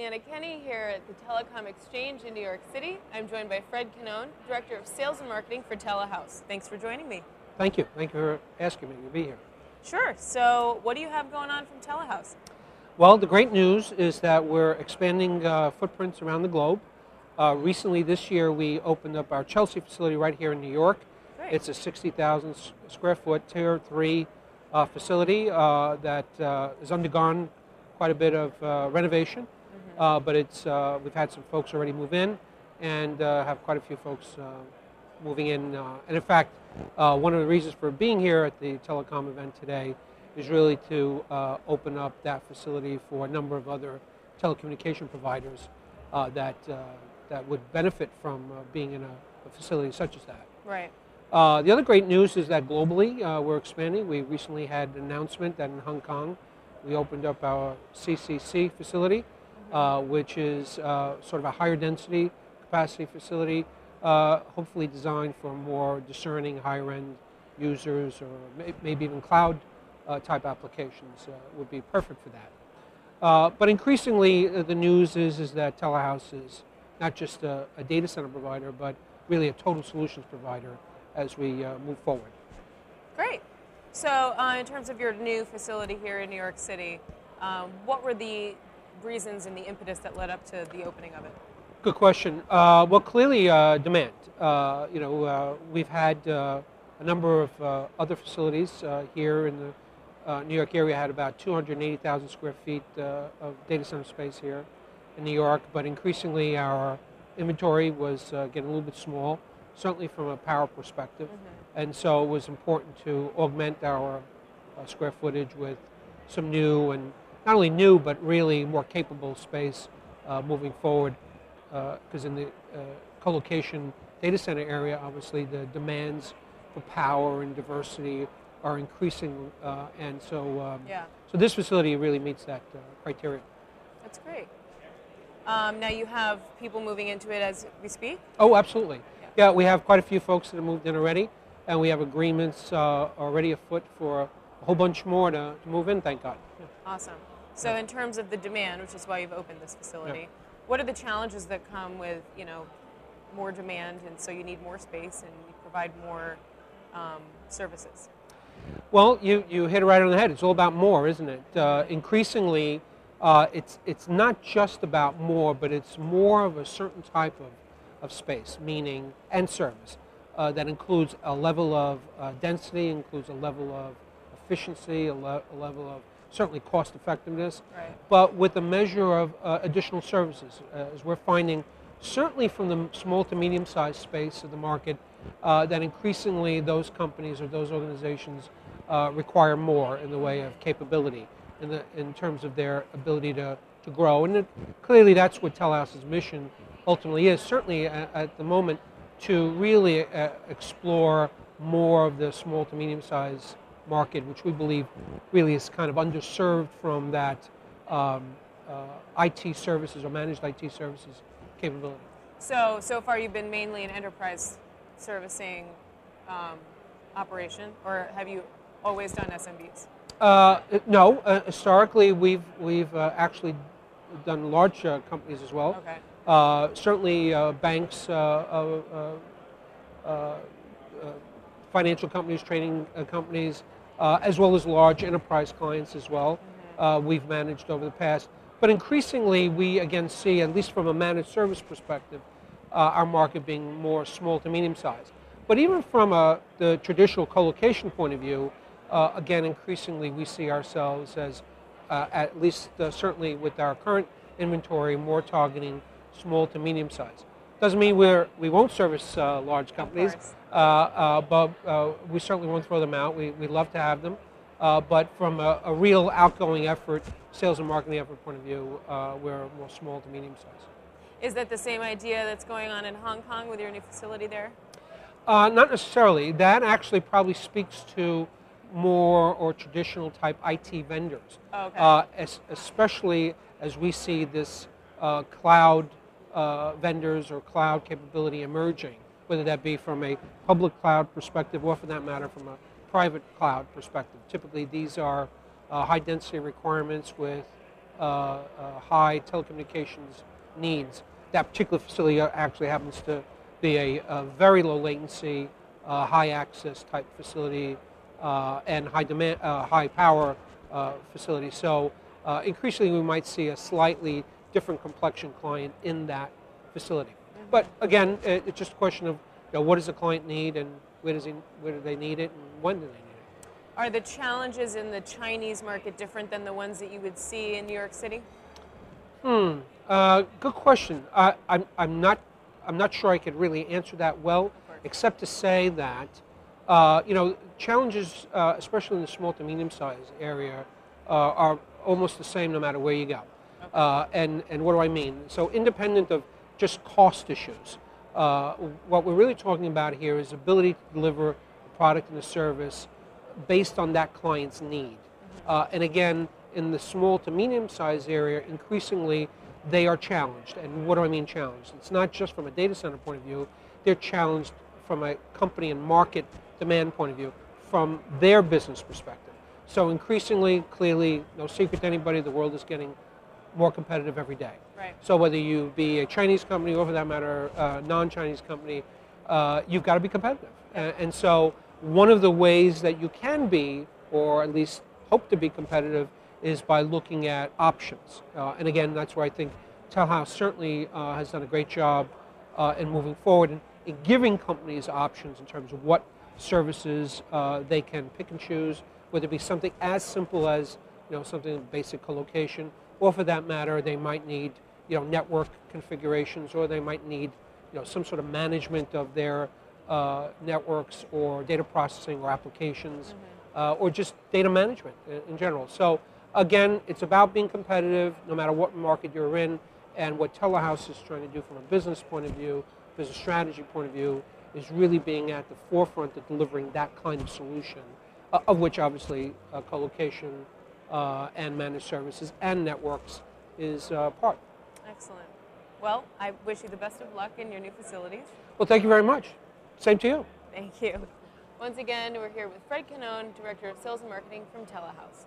Juliana here at the Telecom Exchange in New York City. I'm joined by Fred Cannone, Director of Sales and Marketing for Telehouse. Thanks for joining me. Thank you. Thank you for asking me to be here. Sure. So what do you have going on from Telehouse? Well, the great news is that we're expanding footprints around the globe. Recently this year we opened up our Chelsea facility right here in New York. Great. It's a 60,000 square foot Tier 3 facility that has undergone quite a bit of renovation. But we've had some folks already move in and have quite a few folks moving in. And in fact, one of the reasons for being here at the telecom event today is really to open up that facility for a number of other telecommunication providers that would benefit from being in a facility such as that. Right. The other great news is that globally we're expanding. We recently had an announcement that in Hong Kong we opened up our CCC facility, which is sort of a higher density capacity facility, hopefully designed for more discerning higher end users or maybe even cloud type applications would be perfect for that. But increasingly the news is that Telehouse is not just a data center provider, but really a total solutions provider as we move forward. Great. So in terms of your new facility here in New York City, what were the reasons and the impetus that led up to the opening of it? Good question. Well, clearly demand. We've had a number of other facilities here in the New York area. Had about 280,000 square feet of data center space here in New York, but increasingly our inventory was getting a little bit small, certainly from a power perspective. And so it was important to augment our square footage with some new, and not only new, but really more capable space moving forward. Because in the co-location data center area, obviously the demands for power and diversity are increasing. And so, so this facility really meets that criteria. That's great. Now you have people moving into it as we speak? Oh, absolutely. Yeah, we have quite a few folks that have moved in already, and we have agreements already afoot for a whole bunch more to move in, thank God. Yeah. Awesome. So in terms of the demand, which is why you've opened this facility, what are the challenges that come with, more demand, and so you need more space and you provide more services? Well, you hit it right on the head. It's all about more, isn't it? Increasingly, it's not just about more, but it's more of a certain type of space, meaning, and service, that includes a level of density, includes a level of efficiency, a level of certainly cost effectiveness, but with a measure of additional services, as we're finding, certainly from the small to medium sized space of the market, that increasingly those companies or those organizations require more in the way of capability in terms of their ability to grow. And clearly that's what Telehouse's mission ultimately is, certainly at the moment, to really explore more of the small to medium sized market, which we believe really is kind of underserved from that IT services or managed IT services capability. So far you've been mainly an enterprise servicing operation, or have you always done SMBs? No, historically we've actually done large companies as well. Okay. Certainly banks, financial companies, trading companies, as well as large enterprise clients as well. We've managed over the past. But increasingly we again see, at least from a managed service perspective, our market being more small to medium sized. But even from the traditional co-location point of view, again, increasingly we see ourselves as, at least certainly with our current inventory, more targeting small to medium size. Doesn't mean we won't service large companies, but we certainly won't throw them out. We love to have them, but from a real outgoing effort, sales and marketing effort point of view, we're more small to medium size. Is that the same idea that's going on in Hong Kong with your new facility there? Not necessarily. That actually probably speaks to more or traditional type IT vendors, especially as we see this cloud vendors or cloud capability emerging, whether that be from a public cloud perspective or for that matter from a private cloud perspective. Typically these are high density requirements with high telecommunications needs. That particular facility actually happens to be a very low latency, high access type facility and high demand, high power facility. So increasingly we might see a slightly different complexion client in that facility. Mm-hmm. But again, it's just a question of what does the client need and where do they need it and when do they need it. Are the challenges in the Chinese market different than the ones that you would see in New York City? Good question. I'm not sure I could really answer that well, except to say that challenges, especially in the small to medium sized area, are almost the same no matter where you go. Okay. And what do I mean? So independent of just cost issues, what we're really talking about here is ability to deliver a product and a service based on that client's need. And again, in the small to medium sized area, increasingly they are challenged. And what do I mean challenged? It's not just from a data center point of view, they're challenged from a company and market demand point of view, from their business perspective. So increasingly, clearly, no secret to anybody, the world is getting more competitive every day. Right. So whether you be a Chinese company or for that matter, non-Chinese company, you've got to be competitive. And so one of the ways that you can be, or at least hope to be competitive, is by looking at options. And again, that's where I think Telehouse certainly has done a great job in moving forward in giving companies options in terms of what services they can pick and choose, whether it be something as simple as something basic co-location, or for that matter, they might need network configurations, or they might need some sort of management of their networks or data processing or applications, or just data management in general. So again, it's about being competitive no matter what market you're in, and what Telehouse is trying to do from a business point of view, business strategy point of view, is really being at the forefront of delivering that kind of solution, of which obviously co-location and managed services and networks is part. Excellent. Well, I wish you the best of luck in your new facilities. Well, thank you very much. Same to you. Thank you. Once again, we're here with Fred Cannone, Director of Sales and Marketing from Telehouse.